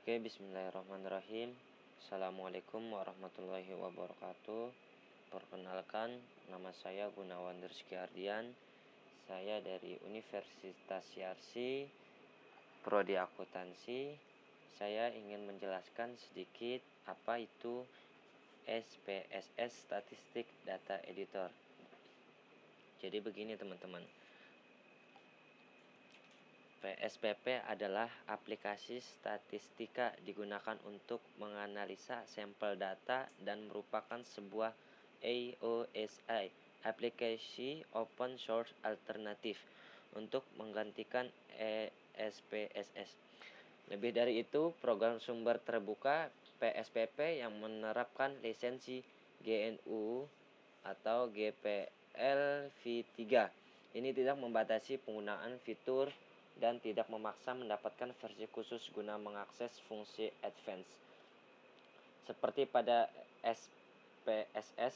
Oke, bismillahirrahmanirrahim. Assalamualaikum warahmatullahi wabarakatuh. Perkenalkan, nama saya Gunawan Rizky Ardian. Saya dari Universitas Yarsi, Prodi Akuntansi. Saya ingin menjelaskan sedikit apa itu SPSS Statistik Data Editor. Jadi begini teman-teman. PSPP adalah aplikasi statistika digunakan untuk menganalisa sampel data dan merupakan sebuah AOSI, aplikasi open source alternatif untuk menggantikan SPSS. Lebih dari itu, program sumber terbuka PSPP yang menerapkan lisensi GNU atau GPL v3 ini tidak membatasi penggunaan fitur dan tidak memaksa mendapatkan versi khusus guna mengakses fungsi advance. Seperti pada SPSS,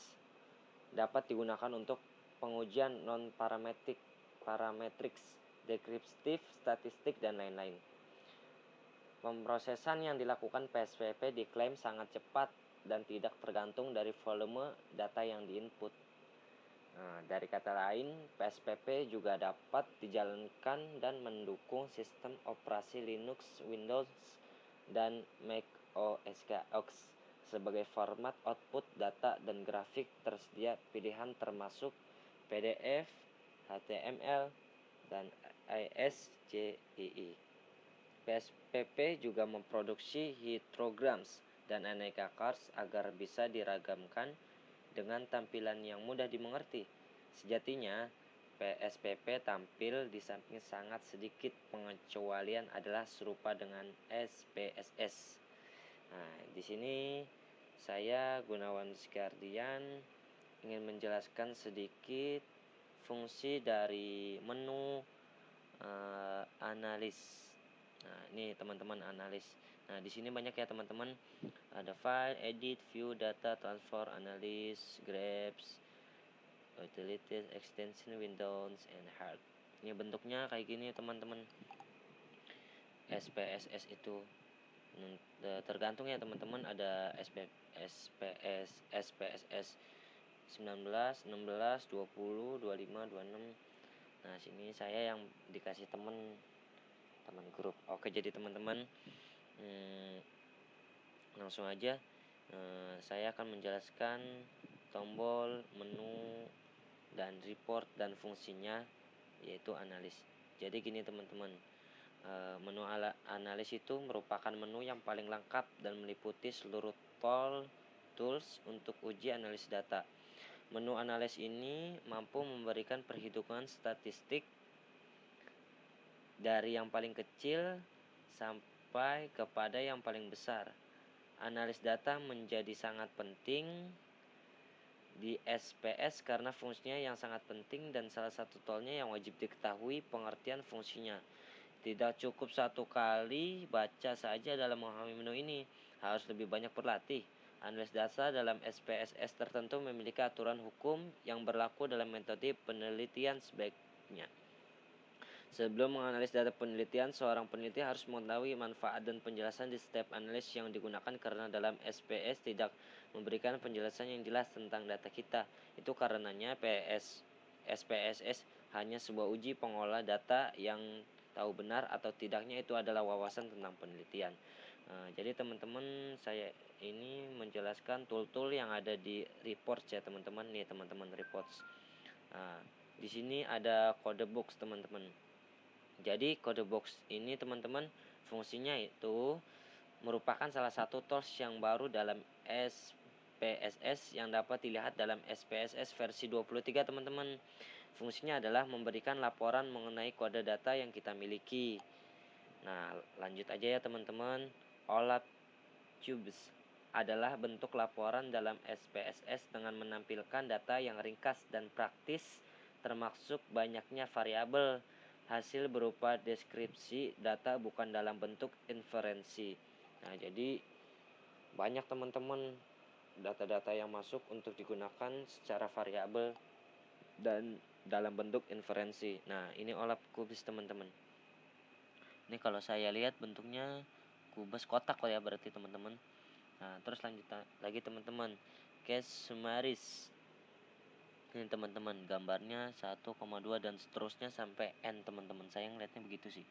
dapat digunakan untuk pengujian non-parametrics, deskriptif, statistik, dan lain-lain. Pemrosesan yang dilakukan PSPP diklaim sangat cepat dan tidak tergantung dari volume data yang diinput. Dari kata lain, PSPP juga dapat dijalankan dan mendukung sistem operasi Linux, Windows, dan Mac OS X. Sebagai format output data dan grafik tersedia pilihan termasuk PDF, HTML, dan ASCII. PSPP juga memproduksi histograms dan aneka cards agar bisa diragamkan dengan tampilan yang mudah dimengerti. Sejatinya, PSPP tampil di samping sangat sedikit pengecualian adalah serupa dengan SPSS. Nah, di sini saya Gunawan Rizky Ardian ingin menjelaskan sedikit fungsi dari menu analis. Nah, ini teman-teman analis. Nah, di sini banyak ya teman-teman. Ada file, edit, view, data, transfer, analysis, grabs, utilities, extension, windows, and hard. Ini bentuknya kayak gini teman-teman. SPSS itu tergantung ya teman-teman, ada SPSS 19, 16, 20, 25, 26. Nah, sini saya yang dikasih teman grup. Oke, jadi teman-teman langsung aja saya akan menjelaskan tombol, menu, dan report dan fungsinya, yaitu analis. Jadi gini teman-teman, menu analis itu merupakan menu yang paling lengkap dan meliputi seluruh tools untuk uji analis data. Menu analis ini mampu memberikan perhitungan statistik dari yang paling kecil sampai kepada yang paling besar. Analis data menjadi sangat penting di SPS karena fungsinya yang sangat penting dan salah satu toolnya yang wajib diketahui pengertian fungsinya. Tidak cukup satu kali baca saja dalam memahami menu ini, harus lebih banyak berlatih. Analis data dalam SPSS tertentu memiliki aturan hukum yang berlaku dalam metode penelitian sebaiknya. Sebelum menganalisis data penelitian, seorang peneliti harus mengetahui manfaat dan penjelasan di setiap analis yang digunakan karena dalam SPS tidak memberikan penjelasan yang jelas tentang data kita. Itu karenanya SPSS hanya sebuah uji pengolah data yang tahu benar atau tidaknya itu adalah wawasan tentang penelitian. Jadi teman-teman, saya ini menjelaskan tool-tool yang ada di reports ya teman-teman. Nih teman-teman, reports. Di sini ada code box teman-teman. Jadi code box ini teman-teman fungsinya itu merupakan salah satu tools yang baru dalam SPSS yang dapat dilihat dalam SPSS versi 23 teman-teman. Fungsinya adalah memberikan laporan mengenai kode data yang kita miliki. Nah, lanjut aja ya teman-teman. OLAP Cubes adalah bentuk laporan dalam SPSS dengan menampilkan data yang ringkas dan praktis termasuk banyaknya variabel. Hasil berupa deskripsi data bukan dalam bentuk inferensi. Nah, jadi banyak teman-teman data-data yang masuk untuk digunakan secara variabel dan dalam bentuk inferensi. Nah, ini OLAP kubis teman-teman. Ini kalau saya lihat bentuknya kubus kotak ya berarti teman-teman. Nah, terus lanjut lagi teman-teman, case summaries. Ini teman-teman, gambarnya 1,2 dan seterusnya sampai n teman-teman. Saya ngeliatnya begitu sih.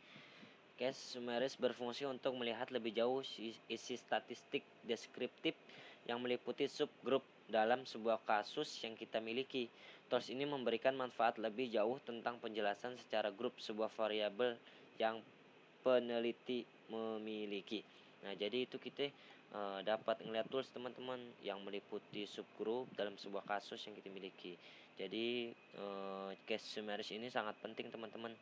Case summaries berfungsi untuk melihat lebih jauh isi statistik deskriptif yang meliputi subgrup dalam sebuah kasus yang kita miliki. Tools ini memberikan manfaat lebih jauh tentang penjelasan secara grup sebuah variabel yang peneliti memiliki. Nah, jadi itu kita dapat ngeliat tools teman-teman yang meliputi subgrup dalam sebuah kasus yang kita miliki. Jadi case summaries ini sangat penting teman-teman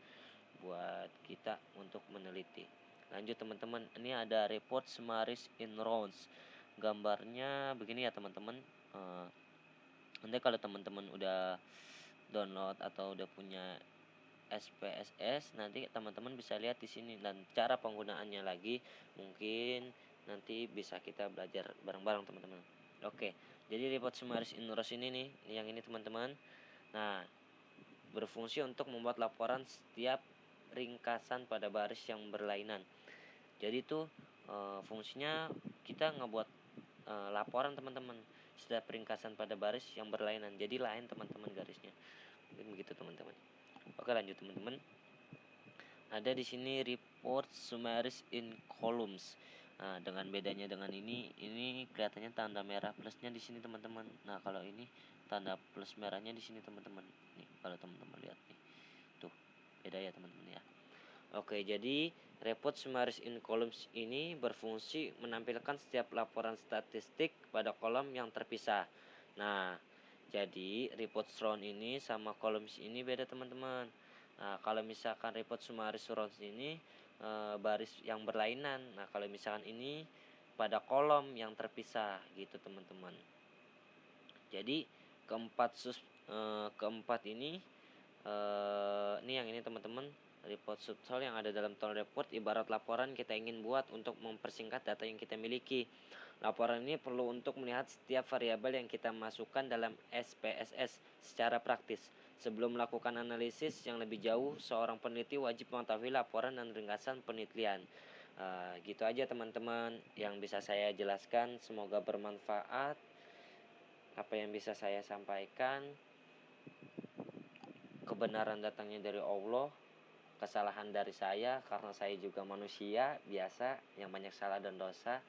buat kita untuk meneliti. Lanjut teman-teman, ini ada report summaries in rounds. Gambarnya begini ya teman-teman. Nanti kalau teman-teman udah download atau udah punya SPSS, nanti teman-teman bisa lihat di sini, dan cara penggunaannya lagi mungkin nanti bisa kita belajar bareng-bareng teman-teman. Oke, jadi report summaries in rows ini nih, yang ini teman-teman. Nah, berfungsi untuk membuat laporan setiap ringkasan pada baris yang berlainan. Jadi itu fungsinya kita ngebuat laporan teman-teman setiap ringkasan pada baris yang berlainan. Jadi lain teman-teman garisnya. Mungkin begitu teman-teman. Oke, lanjut teman-teman. Ada di sini report summaries in columns. Nah, dengan bedanya dengan ini kelihatannya tanda merah plusnya di sini teman-teman. Nah, kalau ini tanda plus merahnya di sini teman-teman. Nih, kalau teman-teman lihat nih. Tuh, beda ya teman-teman ya. Oke, jadi report summaries in columns ini berfungsi menampilkan setiap laporan statistik pada kolom yang terpisah. Nah, jadi report round ini sama columns ini beda teman-teman. Nah, kalau misalkan report summaries rounds ini baris yang berlainan. Nah, kalau misalkan ini pada kolom yang terpisah gitu teman-teman. Jadi keempat ini yang ini teman-teman, report subtool yang ada dalam tool report ibarat laporan kita ingin buat untuk mempersingkat data yang kita miliki. Laporan ini perlu untuk melihat setiap variabel yang kita masukkan dalam SPSS secara praktis. Sebelum melakukan analisis yang lebih jauh, seorang peneliti wajib mengetahui laporan dan ringkasan penelitian. Gitu aja teman-teman yang bisa saya jelaskan, semoga bermanfaat apa yang bisa saya sampaikan. Kebenaran datangnya dari Allah, kesalahan dari saya karena saya juga manusia biasa yang banyak salah dan dosa.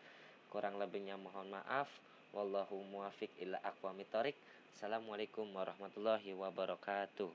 Kurang lebihnya mohon maaf. Wallahu muwaffiq ila aqwamit thoriq. Assalamualaikum warahmatullahi wabarakatuh.